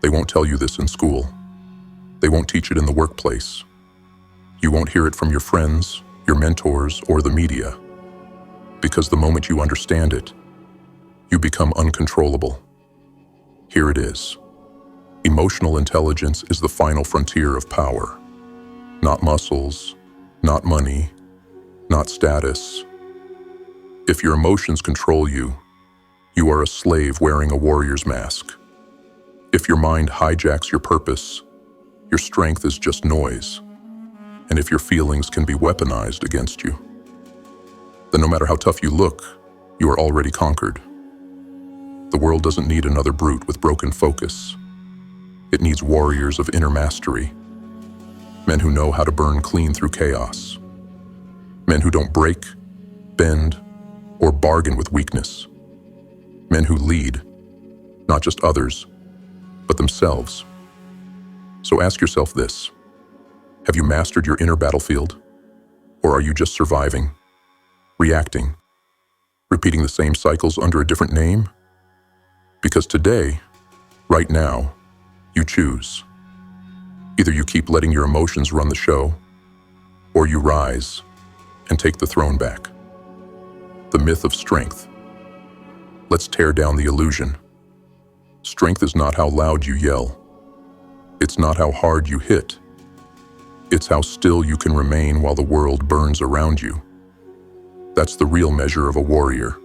They won't tell you this in school. They won't teach it in the workplace. You won't hear it from your friends, your mentors, or the media. Because the moment you understand it, you become uncontrollable. Here it is. Emotional intelligence is the final frontier of power. Not muscles, not money, not status. If your emotions control you, you are a slave wearing a warrior's mask. If your mind hijacks your purpose, your strength is just noise. And if your feelings can be weaponized against you, then no matter how tough you look, you are already conquered. The world doesn't need another brute with broken focus. It needs warriors of inner mastery. Men who know how to burn clean through chaos. Men who don't break, bend, or bargain with weakness. Men who lead, not just others, but themselves. So ask yourself this: have you mastered your inner battlefield? Or are you just surviving, reacting, repeating the same cycles under a different name? Because today, right now, you choose. Either you keep letting your emotions run the show, or you rise and take the throne back. The myth of strength. Let's tear down the illusion. Strength is not how loud you yell. It's not how hard you hit. It's how still you can remain while the world burns around you. That's the real measure of a warrior.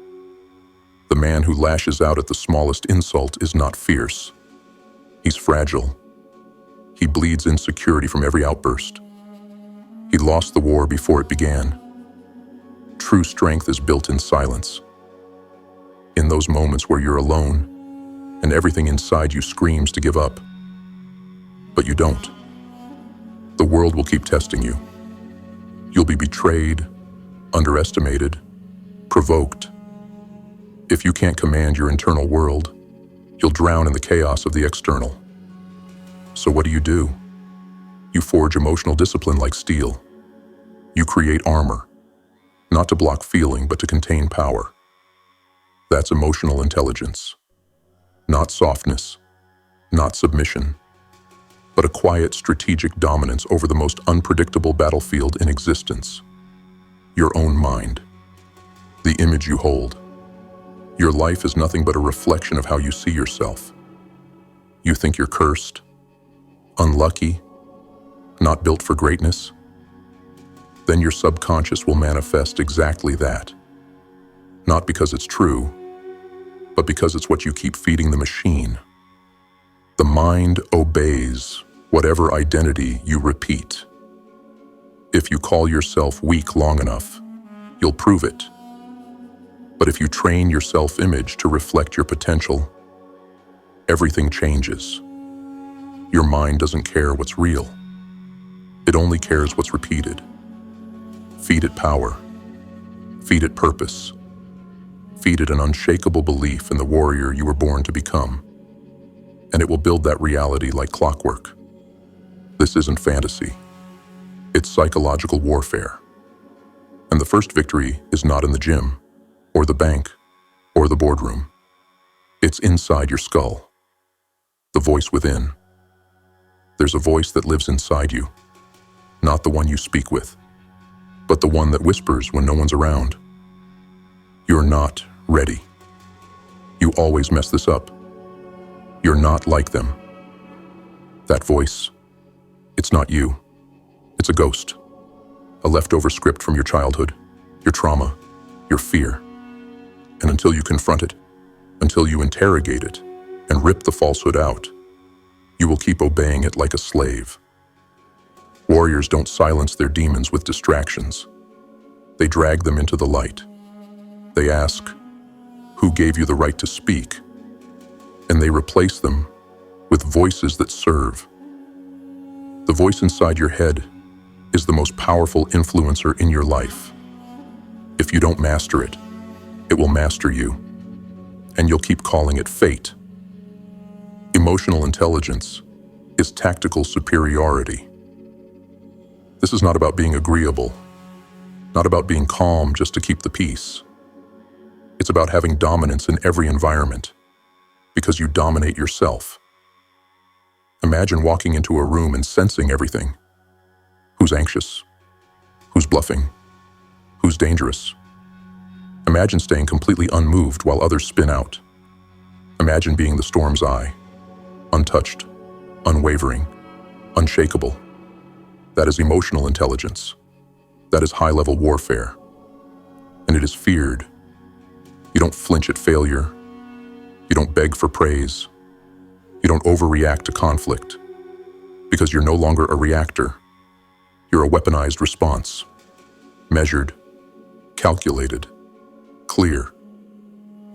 The man who lashes out at the smallest insult is not fierce. He's fragile. He bleeds insecurity from every outburst. He lost the war before it began. True strength is built in silence. In those moments where you're alone and everything inside you screams to give up. But you don't. The world will keep testing you. You'll be betrayed, underestimated, provoked. If you can't command your internal world, you'll drown in the chaos of the external. So what do? You forge emotional discipline like steel. You create armor, not to block feeling, but to contain power. That's emotional intelligence. Not softness, not submission, but a quiet, strategic dominance over the most unpredictable battlefield in existence. Your own mind. The image you hold. Your life is nothing but a reflection of how you see yourself. You think you're cursed, unlucky, not built for greatness? Then your subconscious will manifest exactly that. Not because it's true, but because it's what you keep feeding the machine. The mind obeys whatever identity you repeat. If you call yourself weak long enough, you'll prove it. But if you train your self-image to reflect your potential, everything changes. Your mind doesn't care what's real. It only cares what's repeated. Feed it power. Feed it purpose. Feed it an unshakable belief in the warrior you were born to become. And it will build that reality like clockwork. This isn't fantasy. It's psychological warfare. And the first victory is not in the gym, or the bank, or the boardroom. It's inside your skull. The voice within. There's a voice that lives inside you. Not the one you speak with, but the one that whispers when no one's around. You're not ready. You always mess this up. You're not like them. That voice, it's not you. It's a ghost. A leftover script from your childhood, your trauma, your fear. And until you confront it, until you interrogate it and rip the falsehood out, you will keep obeying it like a slave. Warriors don't silence their demons with distractions. They drag them into the light. They ask, "Who gave you the right to speak?" And they replace them with voices that serve. The voice inside your head is the most powerful influencer in your life. If you don't master it, it will master you, and you'll keep calling it fate. Emotional intelligence is tactical superiority. This is not about being agreeable, not about being calm just to keep the peace. It's about having dominance in every environment, because you dominate yourself. Imagine walking into a room and sensing everything. Who's anxious? Who's bluffing? Who's dangerous? Imagine staying completely unmoved while others spin out. Imagine being the storm's eye, untouched, unwavering, unshakable. That is emotional intelligence. That is high-level warfare. And it is feared. You don't flinch at failure. You don't beg for praise. You don't overreact to conflict. Because you're no longer a reactor. You're a weaponized response. Measured, calculated, clear.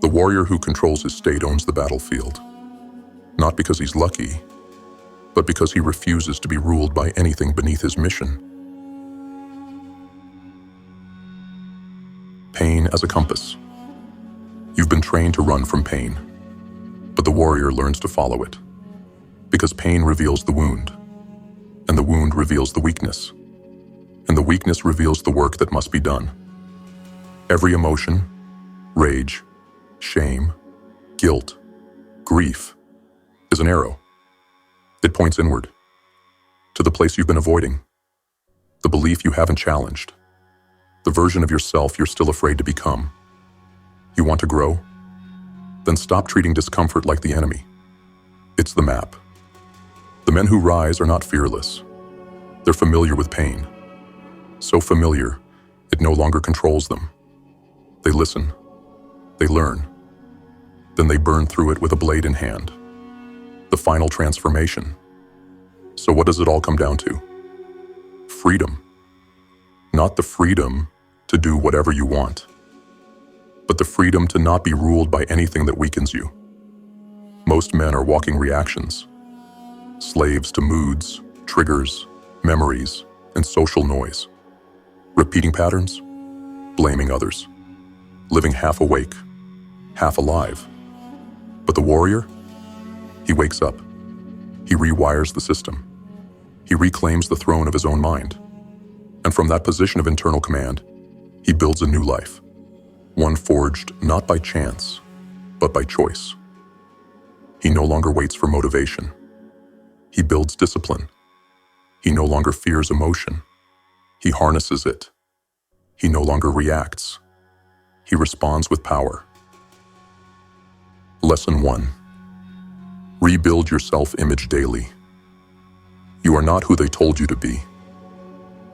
The warrior who controls his state owns the battlefield. Not because he's lucky, but because he refuses to be ruled by anything beneath his mission. Pain as a compass. You've been trained to run from pain, but the warrior learns to follow it. Because pain reveals the wound, and the wound reveals the weakness, and the weakness reveals the work that must be done. Every emotion, rage, shame, guilt, grief, is an arrow. It points inward, to the place you've been avoiding, the belief you haven't challenged, the version of yourself you're still afraid to become. You want to grow? Then stop treating discomfort like the enemy. It's the map. The men who rise are not fearless. They're familiar with pain. So familiar, it no longer controls them. They listen. They learn. Then they burn through it with a blade in hand. The final transformation. So what does it all come down to? Freedom. Not the freedom to do whatever you want, but the freedom to not be ruled by anything that weakens you. Most men are walking reactions, slaves to moods, triggers, memories, and social noise. Repeating patterns, blaming others, living half awake, half alive. But the warrior, he wakes up. He rewires the system. He reclaims the throne of his own mind. And from that position of internal command, he builds a new life. One forged not by chance, but by choice. He no longer waits for motivation. He builds discipline. He no longer fears emotion. He harnesses it. He no longer reacts. He responds with power. Lesson 1. Rebuild your self-image daily. You are not who they told you to be.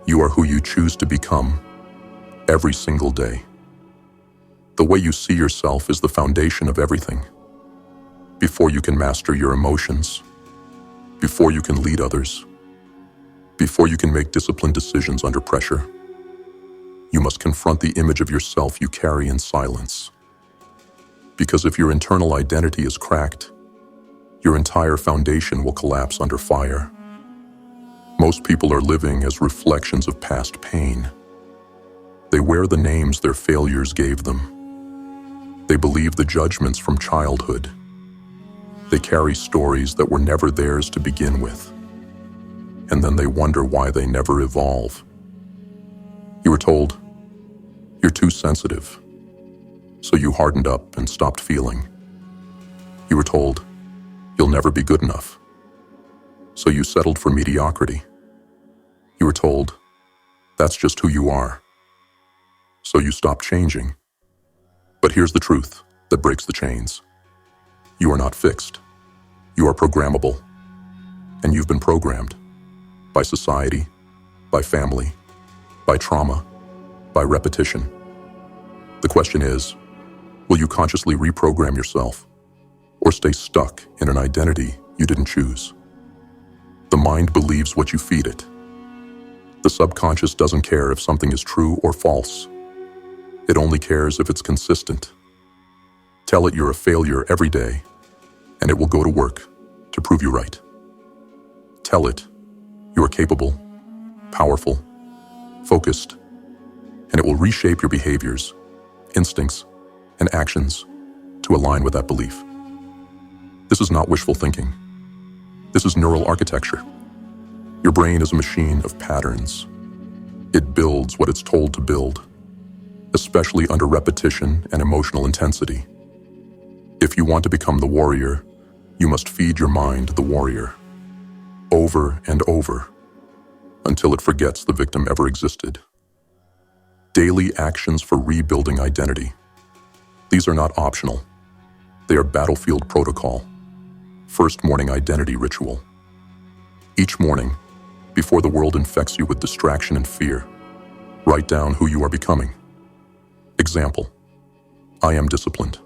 You are who you choose to become every single day. The way you see yourself is the foundation of everything. Before you can master your emotions, before you can lead others, before you can make disciplined decisions under pressure, you must confront the image of yourself you carry in silence. Because if your internal identity is cracked, your entire foundation will collapse under fire. Most people are living as reflections of past pain. They wear the names their failures gave them. They believe the judgments from childhood. They carry stories that were never theirs to begin with. And then they wonder why they never evolve. You were told, you're too sensitive, so you hardened up and stopped feeling. You were told, you'll never be good enough, so you settled for mediocrity. You were told, that's just who you are, so you stopped changing. But here's the truth that breaks the chains. You are not fixed. You are programmable. And you've been programmed by society, by family, by trauma, by repetition. The question is, will you consciously reprogram yourself or stay stuck in an identity you didn't choose? The mind believes what you feed it. The subconscious doesn't care if something is true or false. It only cares if it's consistent. Tell it you're a failure every day, and it will go to work to prove you right. Tell it you are capable, powerful, focused, and it will reshape your behaviors, instincts, and actions to align with that belief. This is not wishful thinking. This is neural architecture. Your brain is a machine of patterns. It builds what it's told to build, especially under repetition and emotional intensity. If you want to become the warrior, you must feed your mind the warrior. over and over until it forgets the victim ever existed. Daily actions for rebuilding identity. These are not optional. They are battlefield protocol. First morning identity ritual. Each morning, before the world infects you with distraction and fear, write down who you are becoming. Example: I am disciplined.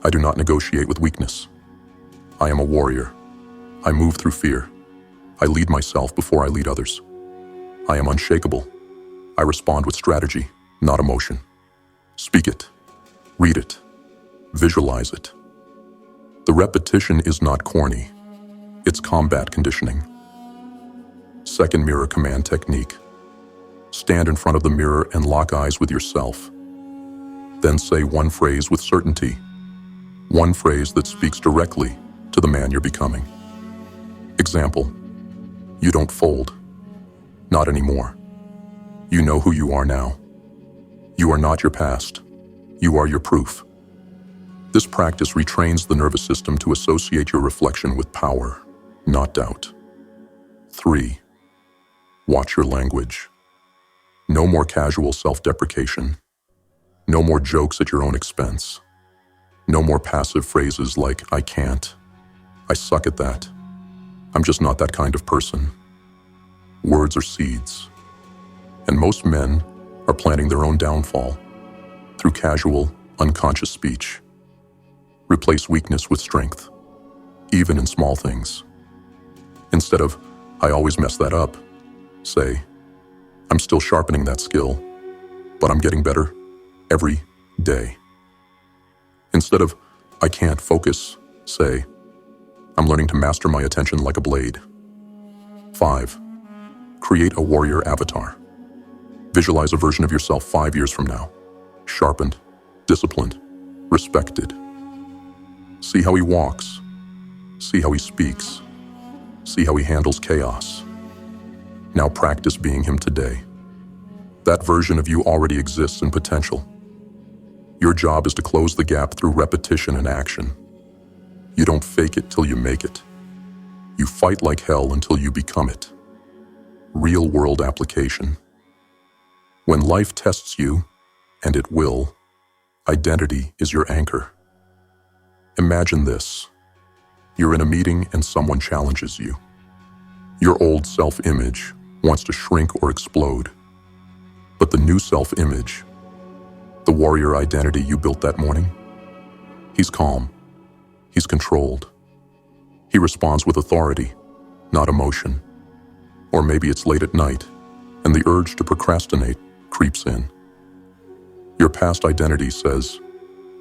I do not negotiate with weakness. I am a warrior. I move through fear. I lead myself before I lead others. I am unshakable. I respond with strategy, not emotion. Speak it. Read it. Visualize it. The repetition is not corny. It's combat conditioning. Second mirror command technique. Stand in front of the mirror and lock eyes with yourself. Then say one phrase with certainty. One phrase that speaks directly to the man you're becoming. Example: you don't fold. Not anymore. You know who you are now. You are not your past. You are your proof. This practice retrains the nervous system to associate your reflection with power, not doubt. 3. Watch your language. No more casual self-deprecation. No more jokes at your own expense. No more passive phrases like, I can't. I suck at that. I'm just not that kind of person. Words are seeds. And most men are planting their own downfall through casual, unconscious speech. Replace weakness with strength, even in small things. Instead of, I always mess that up, say, I'm still sharpening that skill, but I'm getting better every day. Instead of, I can't focus, say, I'm learning to master my attention like a blade. 5. Create a warrior avatar. Visualize a version of yourself 5 years from now. Sharpened, disciplined, respected. See how he walks. See how he speaks. See how he handles chaos. Now practice being him today. That version of you already exists in potential. Your job is to close the gap through repetition and action. You don't fake it till you make it. You fight like hell until you become it. Real-world application. When life tests you, and it will, identity is your anchor. Imagine this. You're in a meeting and someone challenges you. Your old self-image wants to shrink or explode. But the new self-image, the warrior identity you built that morning, he's calm. He's controlled. He responds with authority, not emotion. Or maybe it's late at night, and the urge to procrastinate creeps in. Your past identity says,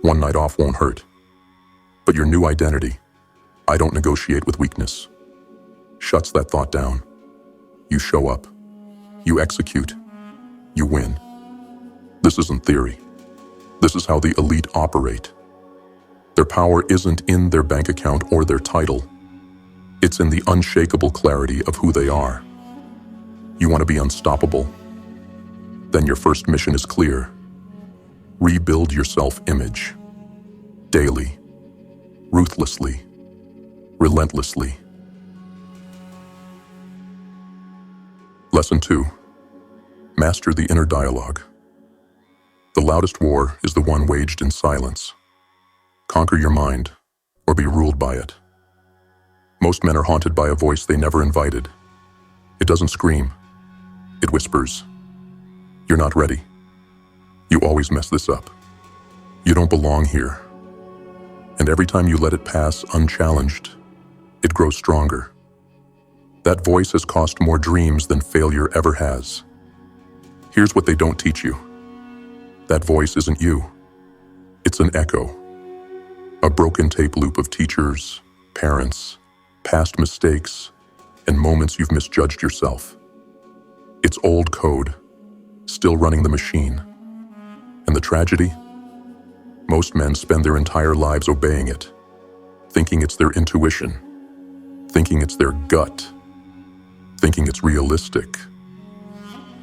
one night off won't hurt. But your new identity, I don't negotiate with weakness, shuts that thought down. You show up. You execute. You win. This isn't theory. This is how the elite operate. Their power isn't in their bank account or their title. It's in the unshakable clarity of who they are. You want to be unstoppable? Then your first mission is clear. Rebuild your self-image. Daily. Ruthlessly. Relentlessly. Lesson 2. Master the inner dialogue. The loudest war is the one waged in silence. Conquer your mind, or be ruled by it. Most men are haunted by a voice they never invited. It doesn't scream. It whispers. You're not ready. You always mess this up. You don't belong here. And every time you let it pass unchallenged, it grows stronger. That voice has cost more dreams than failure ever has. Here's what they don't teach you. That voice isn't you. It's an echo. A broken tape loop of teachers, parents, past mistakes, and moments you've misjudged yourself. It's old code, still running the machine. And the tragedy? Most men spend their entire lives obeying it, thinking it's their intuition, thinking it's their gut, thinking it's realistic.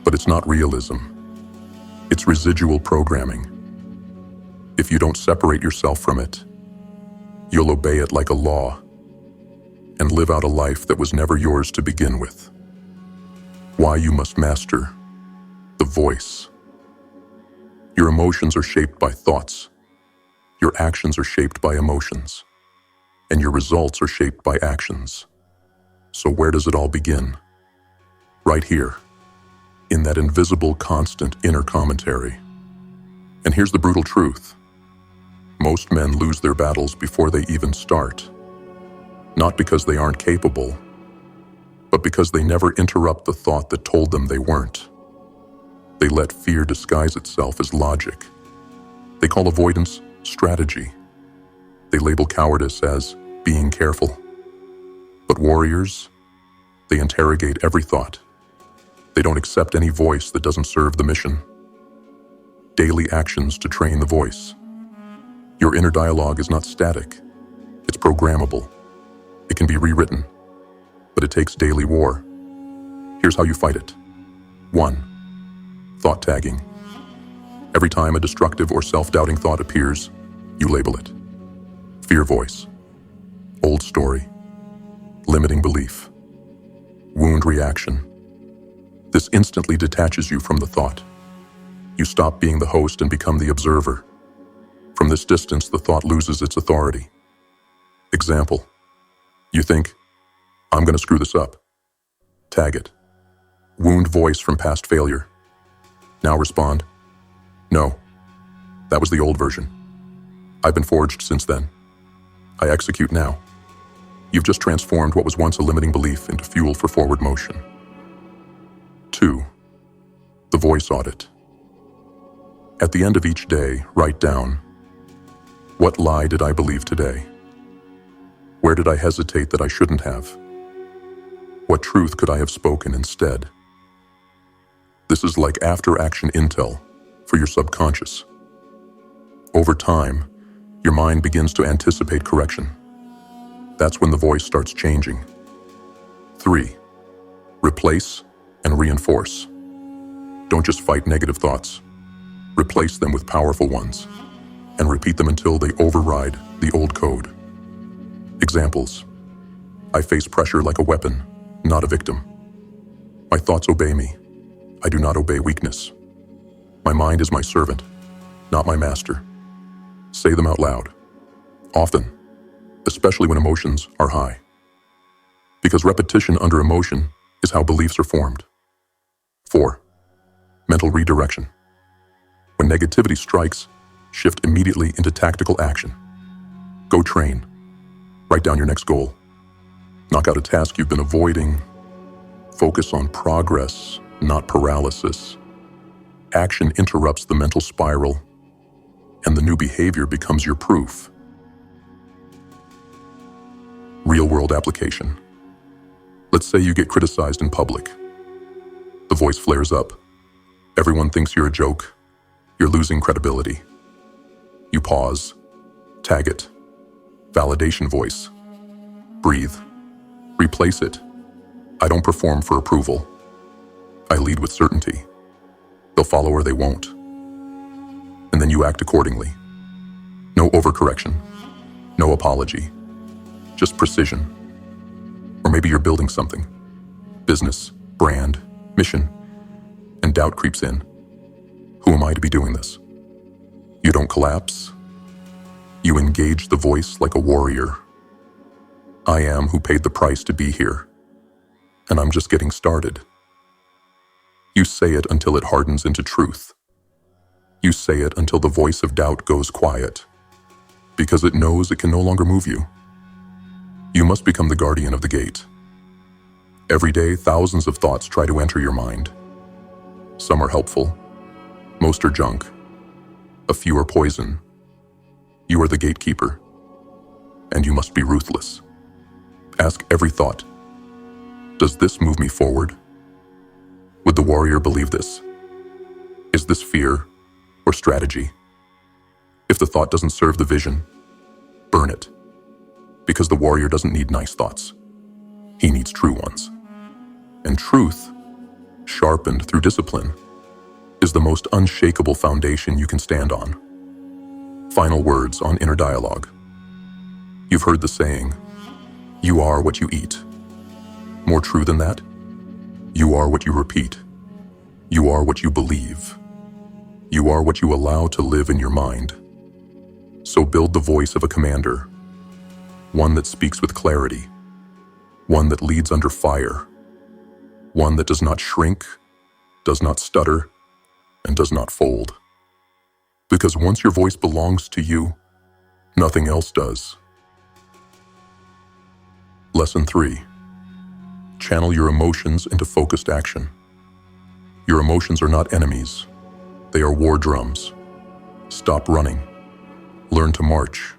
But it's not realism. It's residual programming. If you don't separate yourself from it, you'll obey it like a law. and live out a life that was never yours to begin with. Why you must master the voice. Your emotions are shaped by thoughts. Your actions are shaped by emotions. And your results are shaped by actions. So where does it all begin? Right here, in that invisible, constant inner commentary. And here's the brutal truth. Most men lose their battles before they even start. Not because they aren't capable, but because they never interrupt the thought that told them they weren't. They let fear disguise itself as logic. They call avoidance strategy. They label cowardice as being careful. But warriors, they interrogate every thought. They don't accept any voice that doesn't serve the mission. Daily actions to train the voice. Your inner dialogue is not static. It's programmable. It can be rewritten, but it takes daily war. Here's how you fight it. 1. Thought tagging. Every time a destructive or self-doubting thought appears, you label it. Fear voice. Old story. Limiting belief. Wound reaction. This instantly detaches you from the thought. You stop being the host and become the observer. From this distance, the thought loses its authority. Example. You think, I'm going to screw this up. Tag it. Wound voice from past failure. Now respond. No. That was the old version. I've been forged since then. I execute now. You've just transformed what was once a limiting belief into fuel for forward motion. 2. The voice audit. At the end of each day, write down, what lie did I believe today? Where did I hesitate that I shouldn't have? What truth could I have spoken instead? This is like after-action intel for your subconscious. Over time, your mind begins to anticipate correction. That's when the voice starts changing. 3. Replace and reinforce. Don't just fight negative thoughts. Replace them with powerful ones, and repeat them until they override the old code. Examples. I face pressure like a weapon, not a victim. My thoughts obey me. I do not obey weakness. My mind is my servant, not my master. Say them out loud. Often, especially when emotions are high. Because repetition under emotion is how beliefs are formed. 4. Mental redirection. When negativity strikes, shift immediately into tactical action. Go train. Write down your next goal. Knock out a task you've been avoiding. Focus on progress, not paralysis. Action interrupts the mental spiral, and the new behavior becomes your proof. Real-world application. Let's say you get criticized in public. The voice flares up. Everyone thinks you're a joke. You're losing credibility. You pause. Tag it. Validation voice. Breathe. Replace it. I don't perform for approval. I lead with certainty. They'll follow or they won't. And then you act accordingly. No overcorrection. No apology. Just precision. Or maybe you're building something. Business, brand, mission. And doubt creeps in. Who am I to be doing this? You don't collapse. You engage the voice like a warrior. I am who paid the price to be here. And I'm just getting started. You say it until it hardens into truth. You say it until the voice of doubt goes quiet, because it knows it can no longer move you. You must become the guardian of the gate. Every day, thousands of thoughts try to enter your mind. Some are helpful. Most are junk. A few are poison. You are the gatekeeper, and you must be ruthless. Ask every thought, does this move me forward? Would the warrior believe this? Is this fear or strategy? If the thought doesn't serve the vision, burn it. Because the warrior doesn't need nice thoughts. He needs true ones. And truth, sharpened through discipline, is the most unshakable foundation you can stand on. Final words on inner dialogue. You've heard the saying, You are what you eat. More true than that, you are what you repeat. You are what you believe. You are what you allow to live in your mind. So build the voice of a commander, one that speaks with clarity, one that leads under fire, one that does not shrink, does not stutter, and does not fold. Because once your voice belongs to you, nothing else does. Lesson 3. Channel your emotions into focused action. Your emotions are not enemies. They are war drums. Stop running. Learn to march.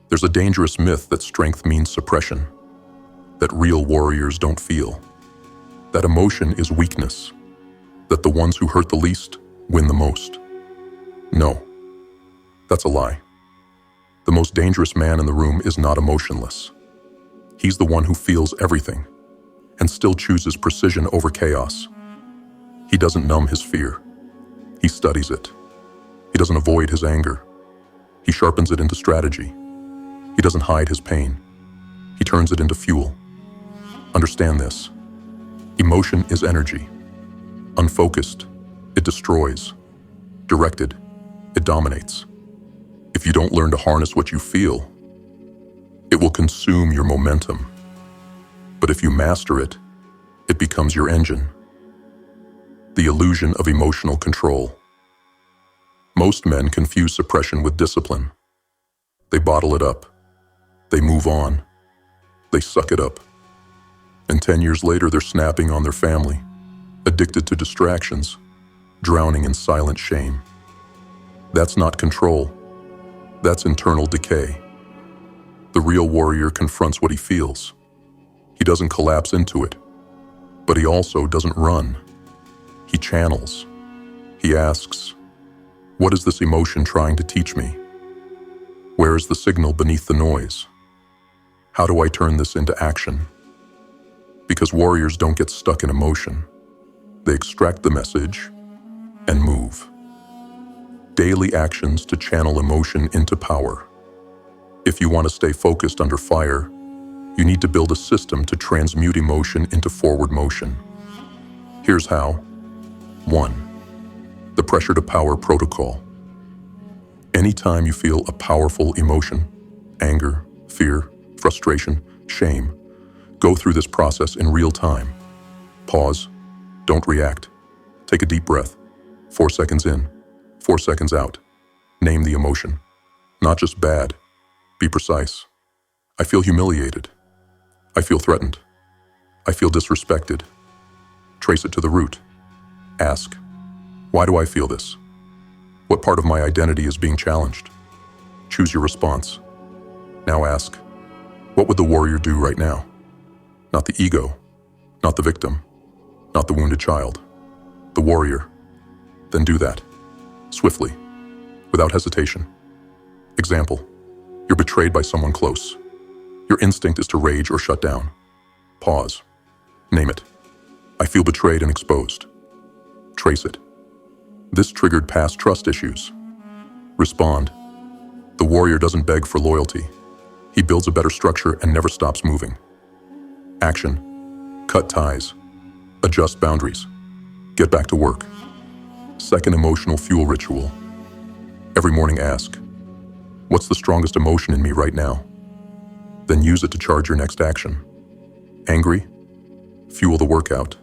There's a dangerous myth that strength means suppression, that real warriors don't feel, that emotion is weakness, that the ones who hurt the least win the most. No, that's a lie. The most dangerous man in the room is not emotionless. He's the one who feels everything and still chooses precision over chaos. He doesn't numb his fear. He studies it. He doesn't avoid his anger. He sharpens it into strategy. He doesn't hide his pain. He turns it into fuel. Understand this. Emotion is energy. Unfocused, it destroys. Directed, it dominates. If you don't learn to harness what you feel, it will consume your momentum. But if you master it, it becomes your engine. The illusion of emotional control. Most men confuse suppression with discipline. They bottle it up. They move on. They suck it up. And 10 years later, they're snapping on their family, addicted to distractions, drowning in silent shame. That's not control. That's internal decay. The real warrior confronts what he feels. He doesn't collapse into it, but he also doesn't run. He channels. He asks, what is this emotion trying to teach me? Where is the signal beneath the noise? How do I turn this into action? Because warriors don't get stuck in emotion. They extract the message and move. Daily actions to channel emotion into power. If you want to stay focused under fire, you need to build a system to transmute emotion into forward motion. Here's how. 1. The pressure to power protocol. Anytime you feel a powerful emotion, anger, fear, frustration, shame, go through this process in real time. Pause. Don't react. Take a deep breath. 4 seconds in, 4 seconds out. Name the emotion. Not just bad. Be precise. I feel humiliated. I feel threatened. I feel disrespected. Trace it to the root. Ask, why do I feel this? What part of my identity is being challenged? Choose your response. Now ask, what would the warrior do right now? Not the ego, not the victim, not the wounded child. The warrior. Then do that. Swiftly. Without hesitation. Example. You're betrayed by someone close. Your instinct is to rage or shut down. Pause. Name it. I feel betrayed and exposed. Trace it. This triggered past trust issues. Respond. The warrior doesn't beg for loyalty. He builds a better structure and never stops moving. Action. Cut ties. Adjust boundaries. Get back to work. Second emotional fuel ritual. Every morning ask, what's the strongest emotion in me right now? Then use it to charge your next action. Angry? Fuel the workout.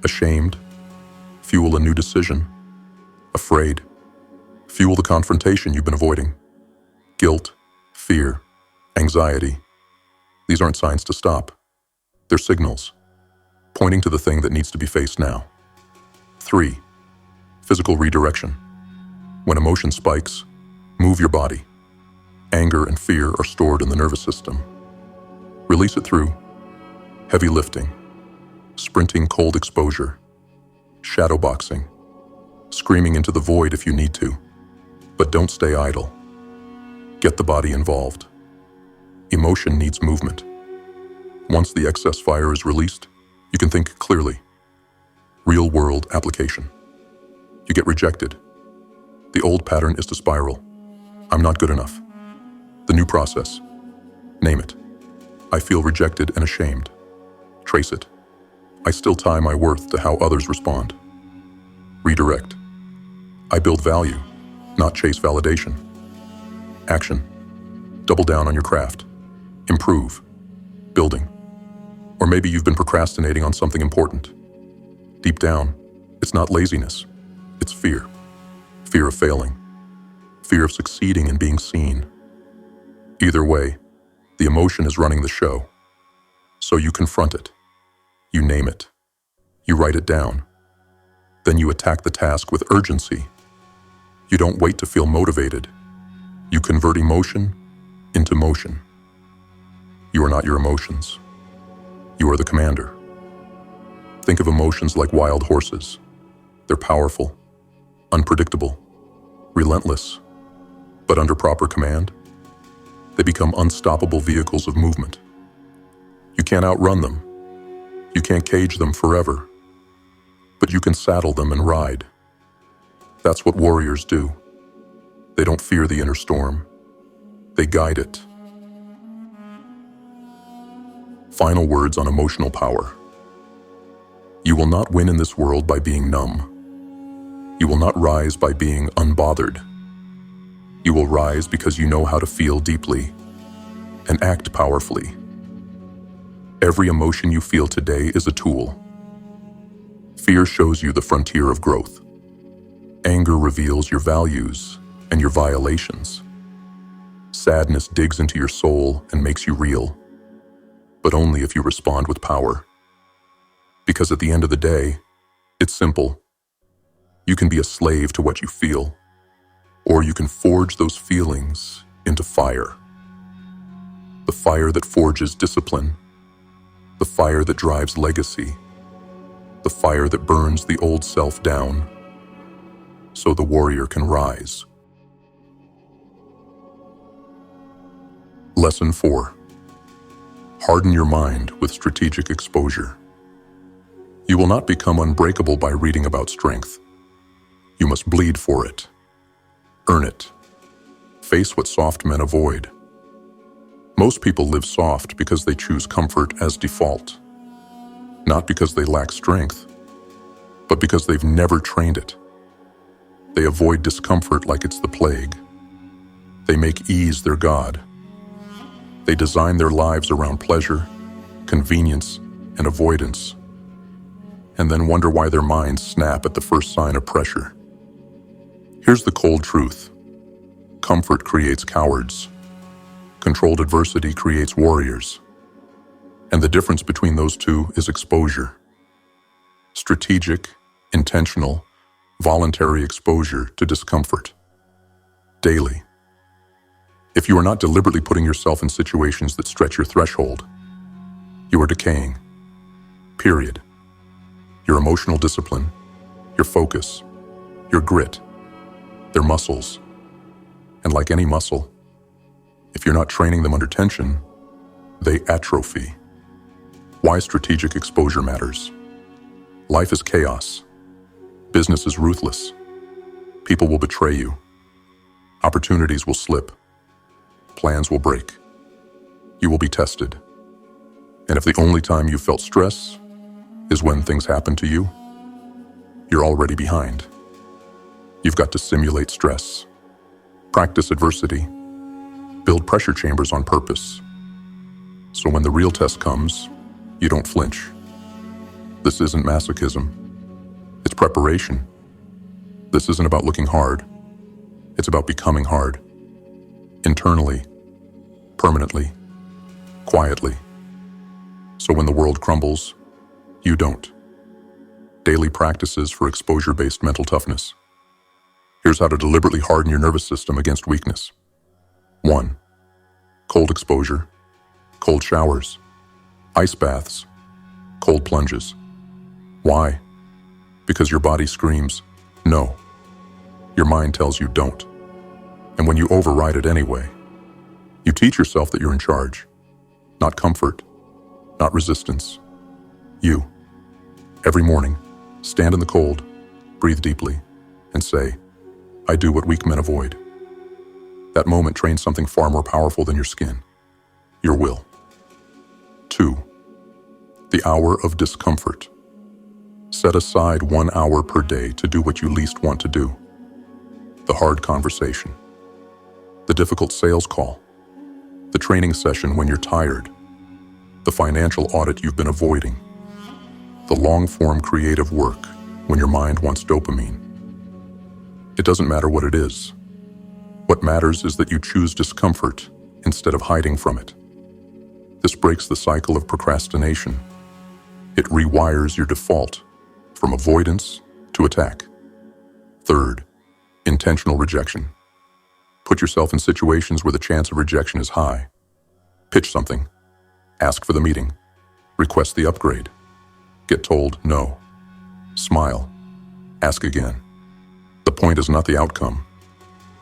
Ashamed? Fuel a new decision. Afraid? Fuel the confrontation you've been avoiding. Guilt, fear, anxiety. These aren't signs to stop. They're signals, pointing to the thing that needs to be faced now. 3. Physical redirection. When emotion spikes, move your body. Anger and fear are stored in the nervous system. Release it through heavy lifting, sprinting cold exposure, shadow boxing, screaming into the void if you need to, but don't stay idle. Get the body involved. Emotion needs movement. Once the excess fire is released, you can think clearly. Real-world application. You get rejected. The old pattern is to spiral. I'm not good enough. The new process. Name it. I feel rejected and ashamed. Trace it. I still tie my worth to how others respond. Redirect. I build value, not chase validation. Action. Double down on your craft. Improve. Building. Or maybe you've been procrastinating on something important. Deep down, it's not laziness. It's fear. Fear of failing. Fear of succeeding and being seen. Either way, the emotion is running the show. So you confront it. You name it. You write it down. Then you attack the task with urgency. You don't wait to feel motivated. You convert emotion into motion. You are not your emotions. You are the commander. Think of emotions like wild horses. They're powerful, unpredictable, relentless. But under proper command, they become unstoppable vehicles of movement. You can't outrun them. You can't cage them forever. But you can saddle them and ride. That's what warriors do. They don't fear the inner storm. They guide it. Final words on emotional power. You will not win in this world by being numb. You will not rise by being unbothered. You will rise because you know how to feel deeply and act powerfully. Every emotion you feel today is a tool. Fear shows you the frontier of growth. Anger reveals your values and your violations. Sadness digs into your soul and makes you real, but only if you respond with power. Because at the end of the day, it's simple. You can be a slave to what you feel, or you can forge those feelings into fire. The fire that forges discipline, the fire that drives legacy, the fire that burns the old self down, so the warrior can rise. Lesson 4. Harden your mind with strategic exposure. You will not become unbreakable by reading about strength. You must bleed for it. Earn it. Face what soft men avoid. Most people live soft because they choose comfort as default. Not because they lack strength, but because they've never trained it. They avoid discomfort like it's the plague. They make ease their god. They design their lives around pleasure, convenience, and avoidance, and then wonder why their minds snap at the first sign of pressure. Here's the cold truth. Comfort creates cowards. Controlled adversity creates warriors. And the difference between those two is exposure. Strategic, intentional, voluntary exposure to discomfort. Daily. If you are not deliberately putting yourself in situations that stretch your threshold, you are decaying. Period. Your emotional discipline, your focus, your grit, they're muscles. And like any muscle, if you're not training them under tension, they atrophy. Why strategic exposure matters. Life is chaos. Business is ruthless. People will betray you. Opportunities will slip. Plans will break. You will be tested. And if the only time you felt stress is when things happen to you, you're already behind. You've got to simulate stress. Practice adversity. Build pressure chambers on purpose. So when the real test comes, you don't flinch. This isn't masochism. It's preparation. This isn't about looking hard. It's about becoming hard. Internally, permanently, quietly. So when the world crumbles, you don't. Daily practices for exposure-based mental toughness. Here's how to deliberately harden your nervous system against weakness. 1. Cold exposure, cold showers, ice baths, cold plunges. Why? Because your body screams, no. Your mind tells you don't. And when you override it anyway, you teach yourself that you're in charge. Not comfort, not resistance. You. Every morning, stand in the cold, breathe deeply, and say, I do what weak men avoid. That moment trains something far more powerful than your skin, your will. The hour of discomfort. Set aside 1 hour per day to do what you least want to do. The hard conversation. The difficult sales call. The training session when you're tired. The financial audit you've been avoiding. The long-form creative work when your mind wants dopamine. It doesn't matter what it is. What matters is that you choose discomfort instead of hiding from it. This breaks the cycle of procrastination. It rewires your default from avoidance to attack. Third, intentional rejection. Put yourself in situations where the chance of rejection is high. Pitch something. Ask for the meeting. Request the upgrade. Get told no. Smile. Ask again. The point is not the outcome.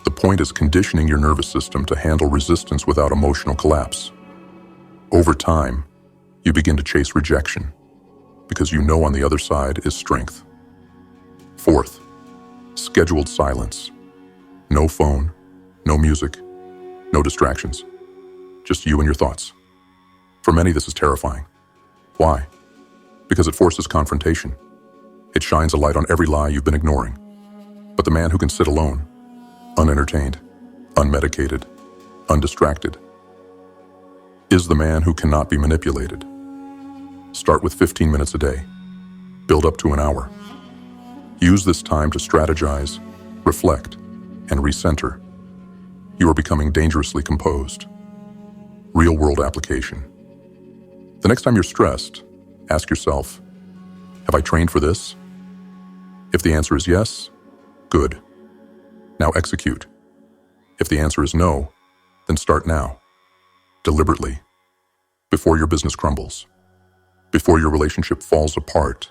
The point is conditioning your nervous system to handle resistance without emotional collapse. Over time, you begin to chase rejection because you know on the other side is strength. Fourth, scheduled silence. No phone, no music, no distractions. Just you and your thoughts. For many, this is terrifying. Why? Because it forces confrontation. It shines a light on every lie you've been ignoring. But the man who can sit alone, unentertained, unmedicated, undistracted, is the man who cannot be manipulated. Start with 15 minutes a day. Build up to an hour. Use this time to strategize, reflect, and recenter. You are becoming dangerously composed. Real-world application. The next time you're stressed, ask yourself, have I trained for this? If the answer is yes, good. Now execute. If the answer is no, then start now. Deliberately. Before your business crumbles. Before your relationship falls apart.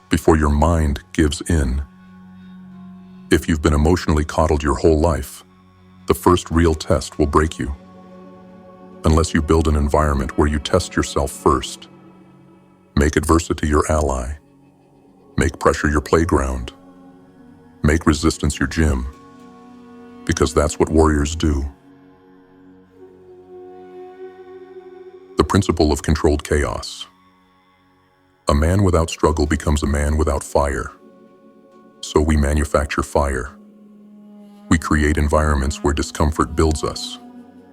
Before your mind gives in. If you've been emotionally coddled your whole life, the first real test will break you. Unless you build an environment where you test yourself first. Make adversity your ally. Make pressure your playground. Make resistance your gym. Because that's what warriors do. The principle of controlled chaos. A man without struggle becomes a man without fire. So we manufacture fire. We create environments where discomfort builds us,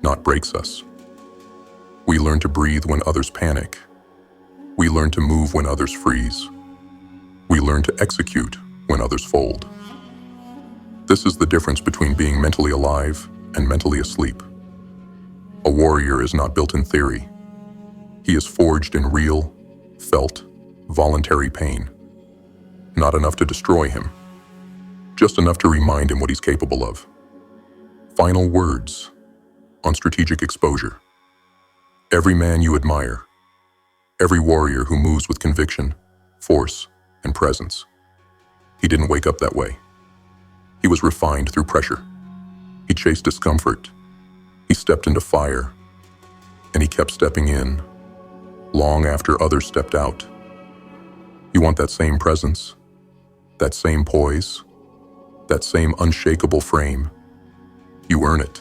not breaks us. We learn to breathe when others panic. We learn to move when others freeze. We learn to execute when others fold. This is the difference between being mentally alive and mentally asleep. A warrior is not built in theory. He is forged in real, felt, voluntary pain. Not enough to destroy him, just enough to remind him what he's capable of. Final words on strategic exposure. Every man you admire, every warrior who moves with conviction, force, and presence. He didn't wake up that way. He was refined through pressure. He chased discomfort. He stepped into fire. And he kept stepping in, long after others stepped out. You want that same presence, that same poise, that same unshakable frame. You earn it.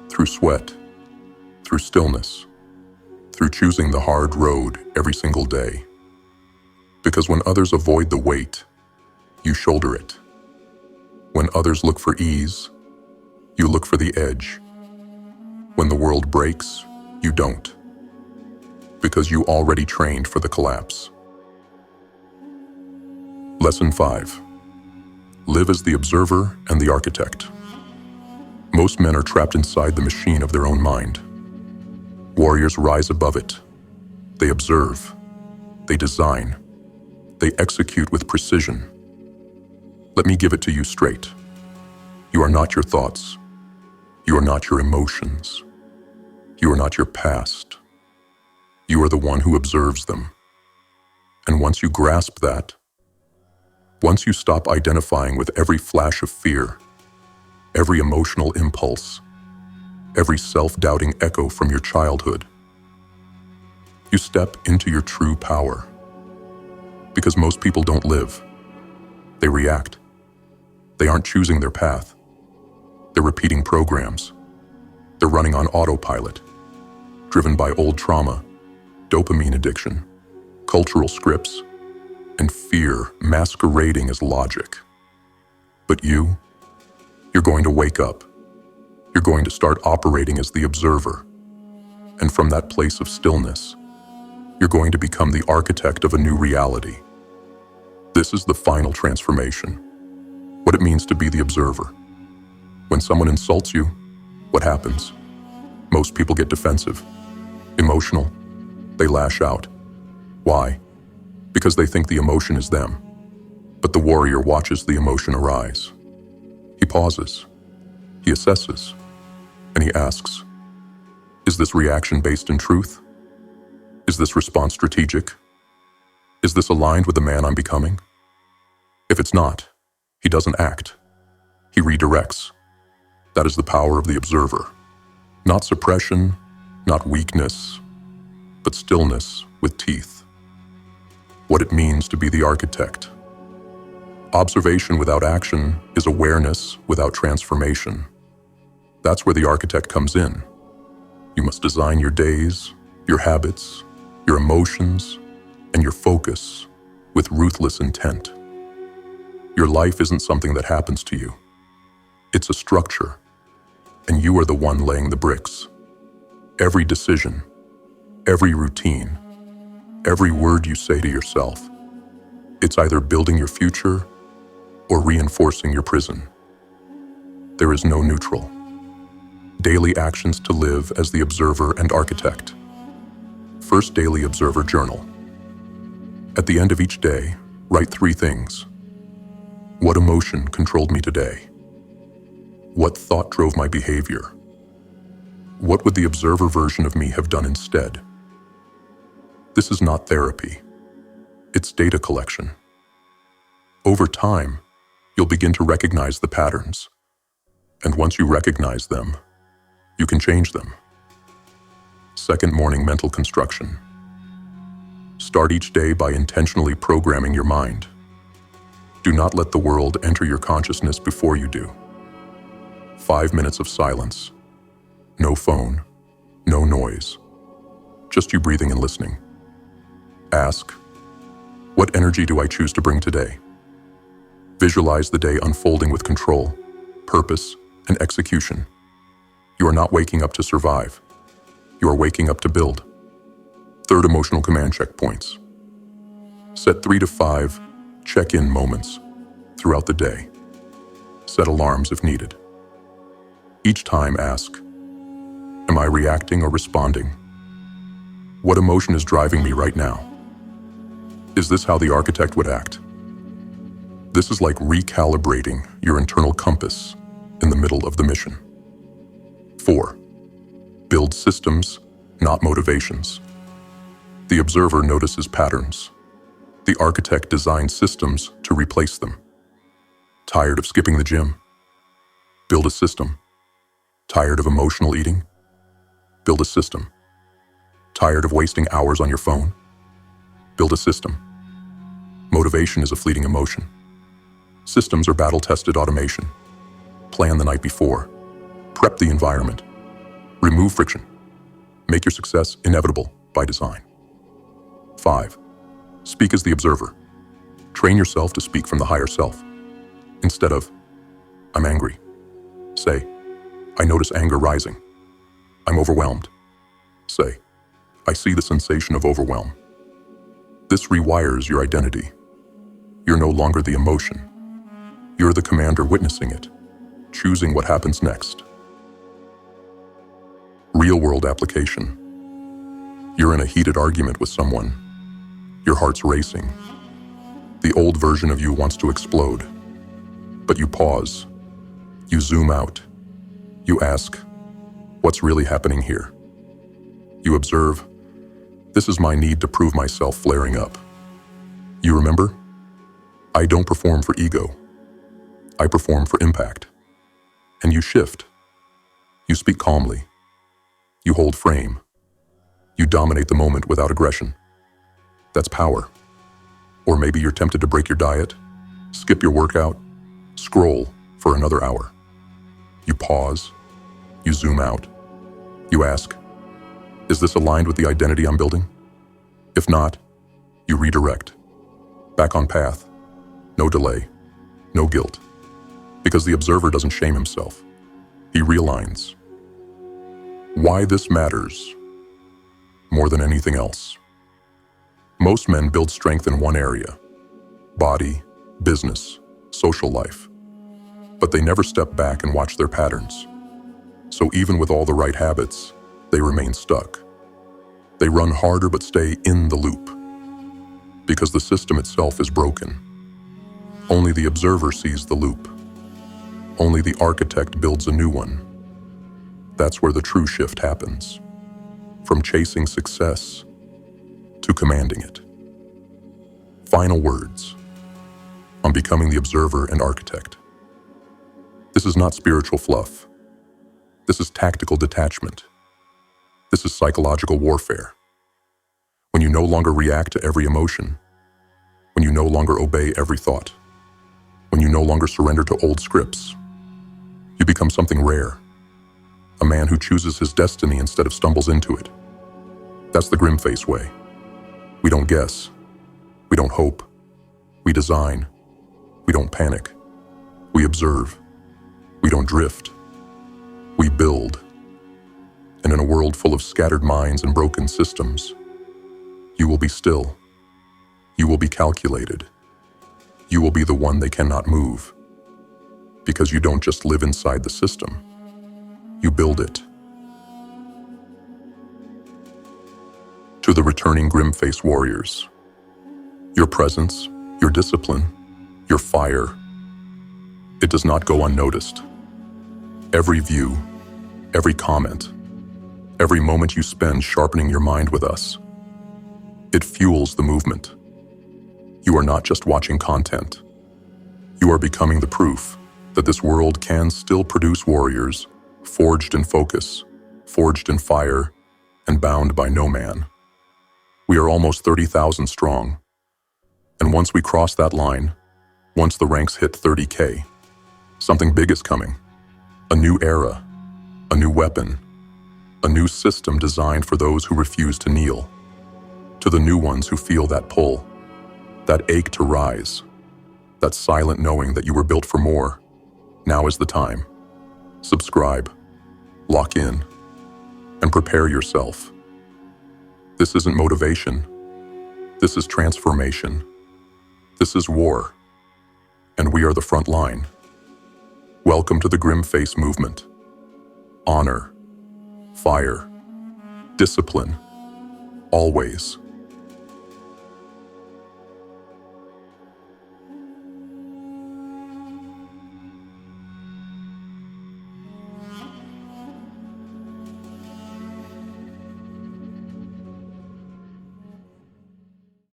Through sweat, through stillness, through choosing the hard road every single day. Because when others avoid the weight, you shoulder it. When others look for ease, you look for the edge. When the world breaks, you don't. Because you already trained for the collapse. Lesson 5. Live as the observer and the architect. Most men are trapped inside the machine of their own mind. Warriors rise above it. They observe. They design. They execute with precision. Let me give it to you straight. You are not your thoughts. You are not your emotions. You are not your past. You are the one who observes them. And once you grasp that, once you stop identifying with every flash of fear, every emotional impulse, every self-doubting echo from your childhood, you step into your true power. Because most people don't live. They react. They aren't choosing their path. They're repeating programs. They're running on autopilot, driven by old trauma, dopamine addiction, cultural scripts, and fear masquerading as logic. But you're going to wake up. You're going to start operating as the observer. And from that place of stillness, you're going to become the architect of a new reality. This is the final transformation. What it means to be the observer. When someone insults you, what happens? Most people get defensive, emotional. They lash out. Why? Because they think the emotion is them. But the warrior watches the emotion arise. He pauses. He assesses. And he asks, is this reaction based in truth? Is this response strategic? Is this aligned with the man I'm becoming? If it's not, he doesn't act. He redirects. That is the power of the observer. Not suppression, not weakness, but stillness with teeth. What it means to be the architect. Observation without action is awareness without transformation. That's where the architect comes in. You must design your days, your habits, your emotions, and your focus with ruthless intent. Your life isn't something that happens to you. It's a structure, and you are the one laying the bricks. Every decision, every routine, every word you say to yourself, it's either building your future or reinforcing your prison. There is no neutral. Daily actions to live as the observer and architect. First daily observer journal. At the end of each day, write 3 things. What emotion controlled me today? What thought drove my behavior? What would the observer version of me have done instead? This is not therapy. It's data collection. Over time, you'll begin to recognize the patterns. And once you recognize them, you can change them. Second morning mental construction. Start each day by intentionally programming your mind. Do not let the world enter your consciousness before you do. 5 minutes of silence. No phone, no noise. Just you breathing and listening. Ask, what energy do I choose to bring today? Visualize the day unfolding with control, purpose, and execution. You are not waking up to survive. You are waking up to build. Third emotional command checkpoints. Set 3 to 5 check-in moments throughout the day. Set alarms if needed. Each time ask, am I reacting or responding? What emotion is driving me right now? Is this how the architect would act? This is like recalibrating your internal compass in the middle of the mission. 4. Build systems, not motivations. The observer notices patterns. The architect designs systems to replace them. Tired of skipping the gym? Build a system. Tired of emotional eating? Build a system. Tired of wasting hours on your phone? Build a system. Motivation is a fleeting emotion. Systems are battle-tested automation. Plan the night before. Prep the environment. Remove friction. Make your success inevitable by design. 5. Speak as the observer. Train yourself to speak from the higher self. Instead of, I'm angry, say, I notice anger rising. I'm overwhelmed. Say, I see the sensation of overwhelm. This rewires your identity. You're no longer the emotion. You're the commander witnessing it, choosing what happens next. Real-world application. You're in a heated argument with someone. Your heart's racing. The old version of you wants to explode. But you pause. You zoom out. You ask, what's really happening here? You observe, this is my need to prove myself flaring up. You remember? I don't perform for ego. I perform for impact. And you shift. You speak calmly. You hold frame. You dominate the moment without aggression. That's power. Or maybe you're tempted to break your diet, skip your workout, scroll for another hour. You pause. You zoom out. You ask, is this aligned with the identity I'm building? If not, You redirect. Back on path. No delay. No guilt. Because the observer doesn't shame himself. He realigns. Why this matters more than anything else. Most men build strength in one area: body, business, social life. But they never step back and watch their patterns. So even with all the right habits, they remain stuck. They run harder but stay in the loop. Because the system itself is broken. Only the observer sees the loop. Only the architect builds a new one. That's where the true shift happens. From chasing success to commanding it. Final words on becoming the observer and architect. This is not spiritual fluff. This is tactical detachment. This is psychological warfare. When you no longer react to every emotion, when you no longer obey every thought, when you no longer surrender to old scripts, you become something rare. A man who chooses his destiny instead of stumbles into it. That's the GrimFace way. We don't guess. We don't hope. We design. We don't panic. We observe. We don't drift. We build. And in a world full of scattered minds and broken systems, you will be still. You will be calculated. You will be the one they cannot move. Because you don't just live inside the system. You build it. To the returning GrimFace warriors, your presence, your discipline, your fire, it does not go unnoticed. Every view, every comment, every moment you spend sharpening your mind with us, it fuels the movement. You are not just watching content. You are becoming the proof that this world can still produce warriors forged in focus, forged in fire, and bound by no man. We are almost 30,000 strong. And once we cross that line, once the ranks hit 30K, something big is coming. A new era, a new weapon, a new system designed for those who refuse to kneel. To the new ones who feel that pull, that ache to rise, that silent knowing that you were built for more. Now is the time. Subscribe, lock in, and prepare yourself. This isn't motivation. This is transformation. This is war. And we are the front line. Welcome to the GrimFace movement. Honor, fire, discipline, always.